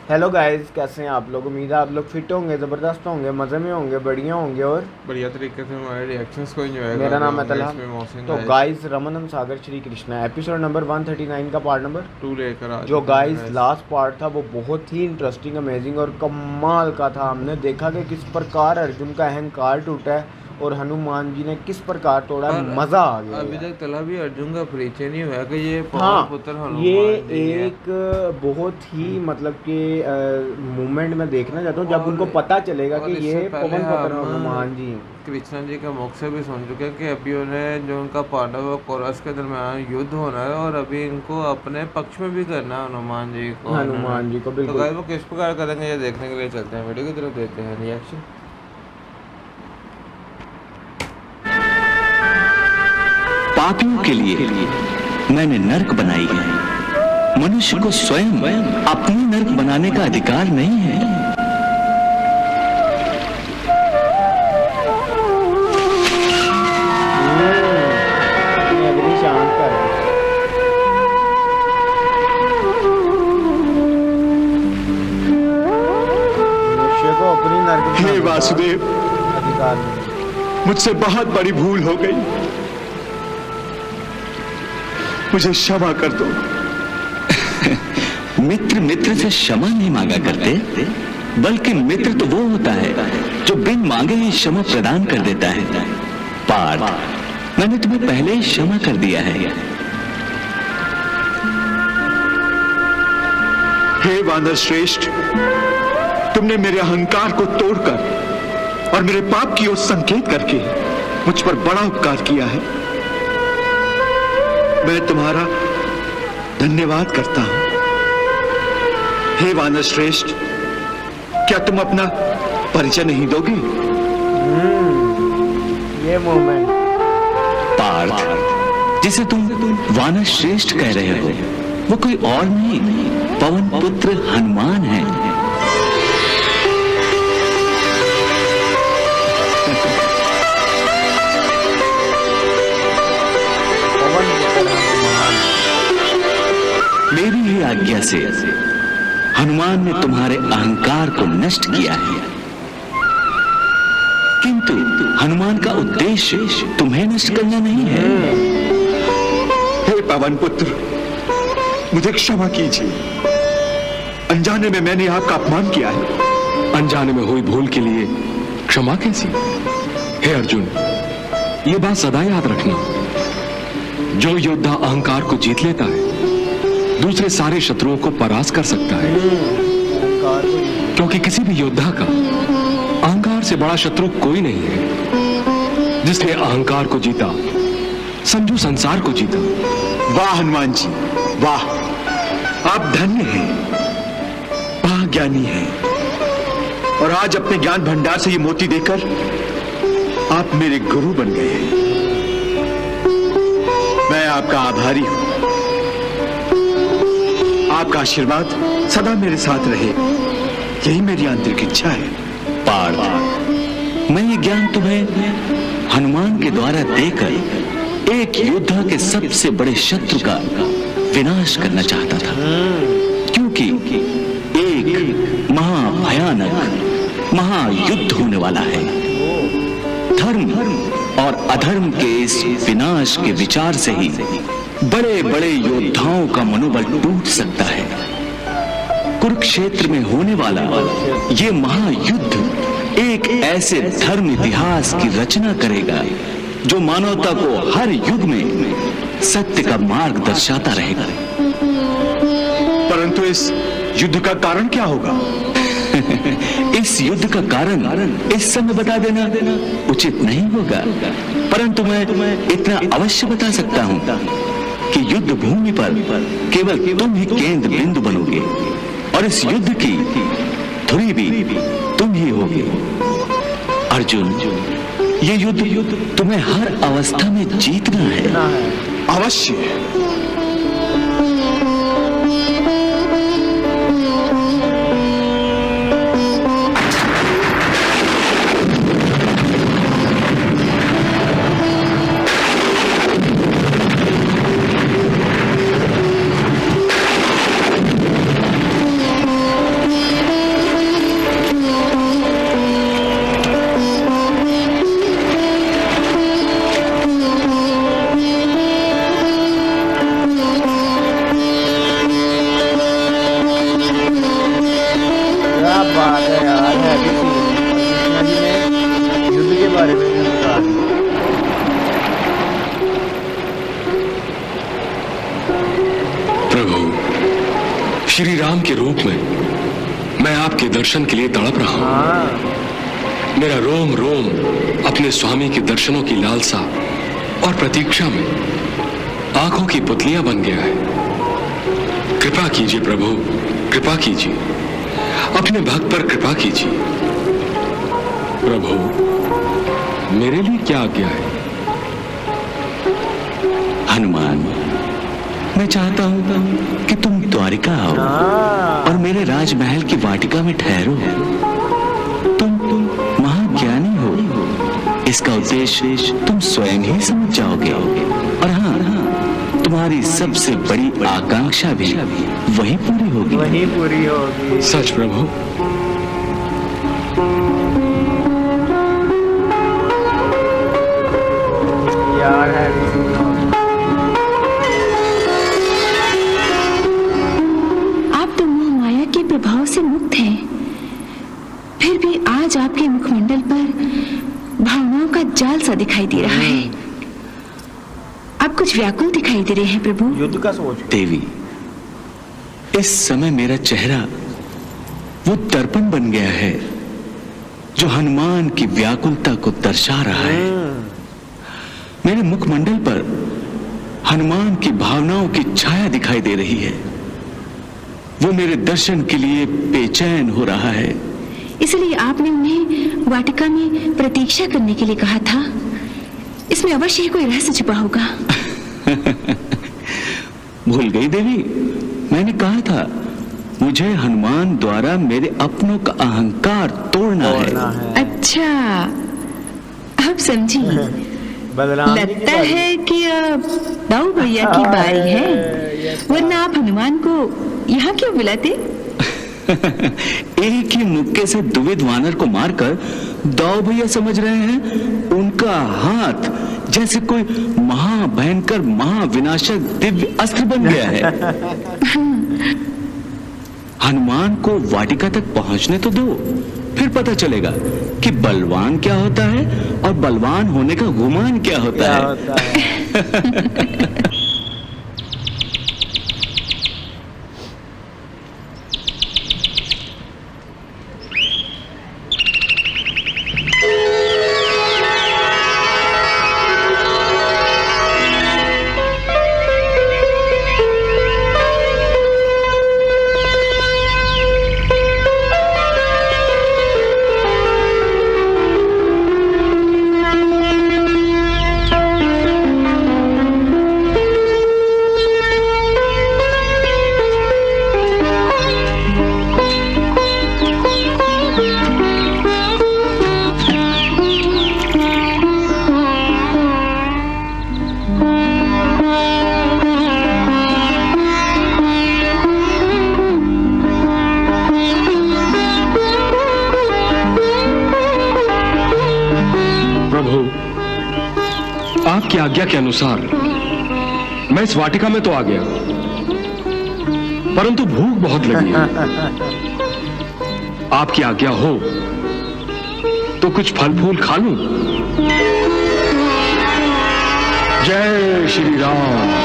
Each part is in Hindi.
हेलो गाइस, कैसे हैं आप लोग। उम्मीद है आप लोग फिट होंगे, ज़बरदस्त होंगे, मज़े में होंगे, बढ़िया होंगे और बढ़िया तरीके से हमारे रिएक्शंस को एंजॉय कर मेरा रहे नाम है होंगे तलहा। इसमें मोहसिन तो गाइस गाइस रमनम सागर श्री कृष्णा एपिसोड नंबर 139 का पार्ट नंबर 2 लेकर आ जो चुके हैं गाइस लास्ट पार्ट था वो बहुत ही इंटरेस्टिंग, अमेजिंग और कमाल का था। हमने देखा कि किस प्रकार अर्जुन का अहंकार टूटा है और हनुमान जी ने किस प्रकार तोड़ा। पर मज़ा आ गया अभी यार। तक तलहा भी अर्जुन का परिचय नहीं हुआ कि ये पवन हाँ, पुत्र ये हनुमान जी हैं। एक बहुत ही मतलब कि मूवमेंट में देखना चाहता हूँ जब और- उनको पता चलेगा और कि इससे ये पहले पवन पुत्र हम हनुमान जी हैं। कृष्णा जी के मुख से भी सुन चुके हैं कि अभी उन्हें जो उनका पांडव और कौरव के दरमियान युद्ध होना है और अभी इनको अपने पक्ष में भी करना है हनुमान जी को। हनुमान जी को तो बिल्कुल। गाइस वो किस प्रकार करेंगे ये देखने के लिए चलते हैं, वीडियो की तरफ देते हैं रिएक्शन। पापियों के लिए मैंने नर्क बनाई है। मनुष्य को स्वयं अपनी नर्क बनाने का अधिकार नहीं है। अपनी अग्नि शांत कर। मनुष्य को अपनी नर्क हे बनाने का वासुदेव, अधिकार नहीं। मुझसे बहुत बड़ी भूल हो गई। मुझे क्षमा कर दो। मित्र मित्र से क्षमा नहीं मांगा करते, बल्कि मित्र तो वो होता है जो बिन मांगे ही क्षमा प्रदान कर देता है। पार्थ, मैंने तुम्हें पहले ही क्षमा कर दिया है। हे वानर श्रेष्ठ, तुमने मेरे अहंकार को तोड़कर और मेरे पाप की ओर संकेत करके मुझ पर बड़ा उपकार किया है। मैं तुम्हारा धन्यवाद करता हूं। हे वानर श्रेष्ठ, क्या तुम अपना परिचय नहीं दोगे? ये मोमेंट पार्थ, जिसे तुम वानर श्रेष्ठ कह रहे हो, वो कोई और नहीं, पवन पुत्र हनुमान है। पवन पुत्र हनुमान। मेरी ही आज्ञा से हनुमान ने तुम्हारे अहंकार को नष्ट किया है, किंतु हनुमान का उद्देश्य तुम्हें नष्ट करना नहीं है। हे पवन पुत्र, मुझे क्षमा कीजिए। अनजाने में मैंने आपका अपमान किया है। अनजाने में हुई भूल के लिए क्षमा कैसी? हे अर्जुन, ये बात सदा याद रखना, जो योद्धा अहंकार को जीत लेता है दूसरे सारे शत्रुओं को परास्त कर सकता है। अहंकार को क्योंकि किसी भी योद्धा का अहंकार से बड़ा शत्रु कोई नहीं है। जिसने अहंकार को जीता समझो संसार को जीता। वाह हनुमान जी, वाह, आप धन्य हैं, महाज्ञानी हैं। और आज अपने ज्ञान भंडार से ये मोती देकर आप मेरे गुरु बन गए हैं। मैं आपका आभारी हूं। आपका आशीर्वाद सदा मेरे साथ रहे, यही मेरी आंतरिक इच्छा है। पार्थ, मैं ये ज्ञान तुम्हें हनुमान के द्वारा देकर एक योद्धा के सबसे बड़े शत्रु का विनाश करना चाहता था, क्योंकि एक महाभयानक महायुद्ध होने वाला है। धर्म और अधर्म के इस विनाश के विचार से ही बड़े बड़े योद्धाओं का मनोबल टूट सकता है। कुरुक्षेत्र में होने वाला ये महायुद्ध एक ऐसे धर्म इतिहास की रचना करेगा जो मानवता को हर युग में सत्य का मार्ग दर्शाता रहेगा। परंतु इस युद्ध का कारण क्या होगा? इस युद्ध का कारण इस समय बता देना उचित नहीं होगा, परंतु मैं इतना अवश्य बता सकता हूं कि युद्ध भूमि पर केवल तुम ही केंद्र बिंदु बनोगे और इस युद्ध की धुरी भी तुम ही होगे। अर्जुन, ये युद्ध तुम्हें हर अवस्था में जीतना है। अवश्य। राम के रूप में मैं आपके दर्शन के लिए तड़प रहा हूं। मेरा रोम रोम अपने स्वामी के दर्शनों की लालसा और प्रतीक्षा में आंखों की पुतलियां बन गया है। कृपा कीजिए प्रभु, कृपा कीजिए, अपने भक्त पर कृपा कीजिए। प्रभु, मेरे लिए क्या आज्ञा है? हनुमान, मैं चाहता हूं कि तुम द्वारिका आओ और मेरे राजमहल की वाटिका में ठहरो। तुम महाज्ञानी हो, इसका उद्देश्य तुम स्वयं ही समझ जाओगे। और हाँ, तुम्हारी सबसे बड़ी आकांक्षा भी वही पूरी होगी। वही पूरी होगी। सच प्रभु। यार है प्रभाव से मुक्त हैं, फिर भी आज आपके मुखमंडल पर भावनाओं का जाल सा दिखाई दे रहा है। आप कुछ व्याकुल दिखाई दे रहे हैं प्रभु। युद्ध का सोच। देवी, इस समय मेरा चेहरा वो दर्पण बन गया है जो हनुमान की व्याकुलता को दर्शा रहा है। मेरे मुखमंडल पर हनुमान की भावनाओं की छाया दिखाई दे रही है। वो मेरे दर्शन के लिए बेचैन हो रहा है। इसलिए आपने उन्हें वाटिका में प्रतीक्षा करने के लिए कहा था। इसमें अवश्य ही कोई रहस्य छुपा होगा। भूल गई देवी, मैंने कहा था मुझे हनुमान द्वारा मेरे अपनों का अहंकार तोड़ना है। अच्छा, अब समझी। लगता है कि अब दाऊ भैया की बारी है, वरना आप हनुमान को यहाँ क्यों बुलाते? एक ही मुक्के से दुविध वानर को मारकर दाऊ भैया समझ रहे हैं उनका हाथ जैसे कोई महाभयंकर महाविनाशक दिव्य अस्त्र बन गया है। हनुमान को वाटिका तक पहुंचने तो दो, फिर पता चलेगा कि बलवान क्या होता है और बलवान होने का गुमान क्या होता है। आपकी आज्ञा के अनुसार मैं इस वाटिका में तो आ गया, परंतु भूख बहुत लगी है। आपकी आज्ञा हो तो कुछ फल फूल खा लूं। जय श्री राम।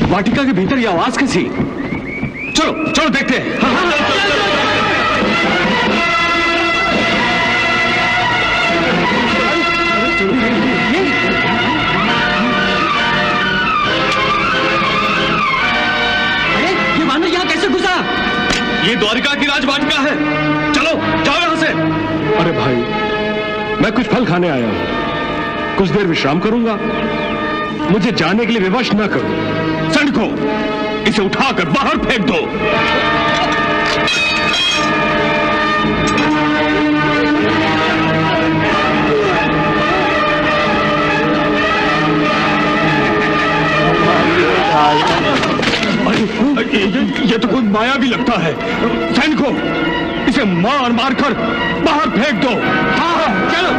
वाटिका के भीतर ये आवाज कैसी? चलो चलो देखते हैं। अरे ये वानर यहाँ कैसे घुसा? ये द्वारिका की राजवाटिका है। चलो जाओ यहाँ से। अरे भाई, मैं कुछ फल खाने आया हूं, कुछ देर विश्राम करूंगा। मुझे जाने के लिए विवश न करो। सैनिकों, इसे उठाकर बाहर फेंक दो। ये तो कोई माया भी लगता है। सैनिकों, इसे मार मार कर बाहर फेंक दो। हाँ, चलो।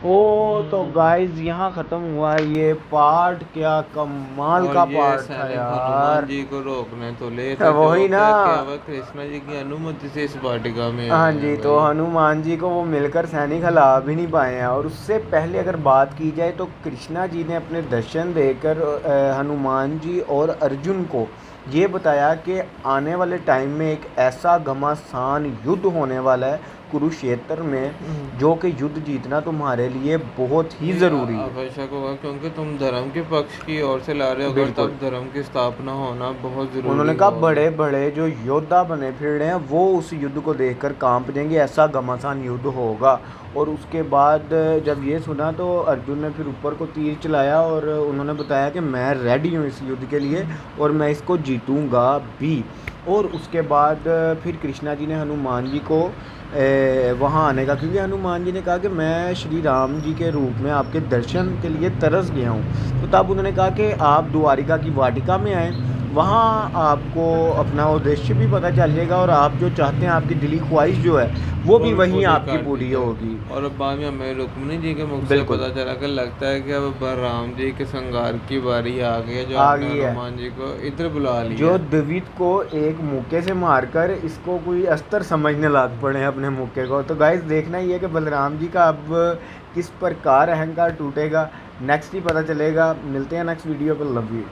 ओ तो गाइस यहाँ ख़त्म हुआ ये पार्ट। क्या कमाल का और ये पार्ट था सैनिक यार। हनुमान जी को रोकने तो ले थे, वही जो ना। क्या हुआ, कृष्णा जी की अनुमति से इस वाटिका में हाँ आए जी, हैं तो भाई। हनुमान जी को वो मिलकर सैनिक हिला भी नहीं पाए हैं। और उससे पहले अगर बात की जाए तो कृष्णा जी ने अपने दर्शन देकर हनुमान जी और अर्जुन को ये बताया कि आने वाले टाइम में एक ऐसा घमासान युद्ध होने वाला है कुरुक्षेत्र में, जो कि युद्ध जीतना तुम्हारे लिए बहुत ही ज़रूरी है। आवश्यक होगा, क्योंकि तुम धर्म के पक्ष की ओर से ला रहे हो, अगर तब धर्म की स्थापना होना बहुत जरूरी उन्होंने कहा होगा। बड़े बड़े जो योद्धा बने फिर रहे हैं वो उस युद्ध को देखकर कांप जाएंगे, ऐसा घमासान युद्ध होगा। और उसके बाद जब ये सुना तो अर्जुन ने फिर ऊपर को तीर चलाया और उन्होंने बताया कि मैं रेडी हूँ इस युद्ध के लिए और मैं इसको जीतूंगा भी। और उसके बाद फिर कृष्णा जी ने हनुमान जी को वहाँ आने का, क्योंकि हनुमान जी ने कहा कि मैं श्री राम जी के रूप में आपके दर्शन के लिए तरस गया हूँ। तो तब उन्होंने कहा कि आप द्वारिका की वाटिका में आएँ, वहाँ आपको अपना उद्देश्य भी पता चल जाएगा और आप जो चाहते हैं, आपकी दिली ख्वाहिश जो है वो भी वहीं आपकी पूरी होगी। और अब बाद में हमें रुक्मिणी जी के मुख से पता चला कि लगता है कि अब बलराम जी के संगार की बारी आ गई है, जो आपने हनुमान जी को इधर बुला लिया। जो द्विविद को एक मुक्के से मारकर इसको कोई अस्त्र समझने लग पड़े हैं अपने मुक्के को। तो गाइस देखना ही है कि बलराम जी का अब किस प्रकार अहंकार टूटेगा, नेक्स्ट ही पता चलेगा। मिलते हैं नेक्स्ट वीडियो पर। Love you.